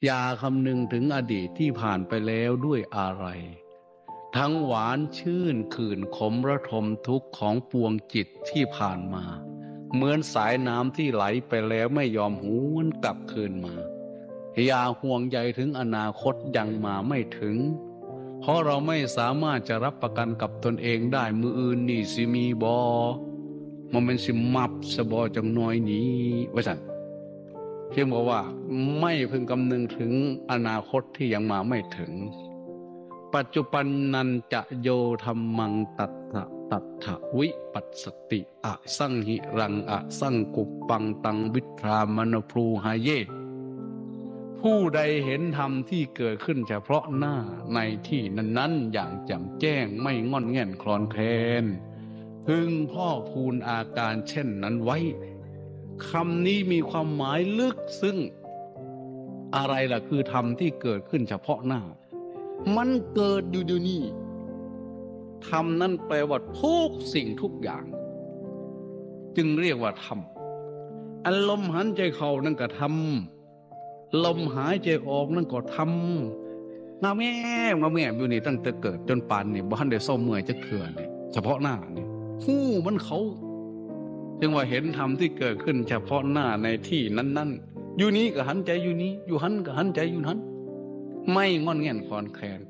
อย่าคำนึงถึงอดีตที่ผ่านไปแล้วด้วยอะไรทั้งหวานชื่นขื่นขมระทมทุกข์ของปวงจิตที่ผ่านมาเหมือนสายน้ำที่ไหลไปแล้วไม่ยอมหวนกลับคืนมาอย่าห่วงใยถึงอนาคตยังมาไม่ถึงเพราะเราไม่สามารถจะรับประกันกับตนเองได้มืออื่นนี่สิมีบอมันเป็นสิมับสบอจังน้อยนี้ว่าสันเพียงบอกว่าไม่พึงคำนึงถึงอนาคตที่ยังมาไม่ถึงปัจจุบันนันจะโยธรรมังตัทธวิปัสสติอะสังหิรังอะสังกุปปังตังวิทรามนพลูหาเยผู้ใดเห็นธรรมที่เกิดขึ้นเฉพาะหน้าในที่นั้นๆอย่างแจ่มแจ้งไม่งอนแง่นคลอนแคลนพึงพ่อพูนอาการเช่นนั้นไว้คำนี้มีความหมายลึกซึ้งอะไรล่ะคือธรรมที่เกิดขึ้นเฉพาะหน้ามันเกิดอยู่เดี๋ยวนี้ธรรมนั่นแปลว่าทุกสิ่งทุกอย่างจึงเรียกว่าธรรมอันลมหายใจเข้านั่นก็ธรรมลมหายใจออกนั่นก็ธรรมมาแม่อยู่นี่ตั้งแต่เกิดจนป่านนี่บ้านได้เศร้าเมื่อยจะเถื่อนนี่เฉพาะหน้านี่หู้มันเขาจึงว่าเห็นธรรมที่เกิดขึ้นเฉพาะหน้าในที่นั้นๆอยู่นี้ก็หันใจอยู่นี้อยู่หันก็หันใจอยู่นั้นไม่งอนแง่นคลอนแคลน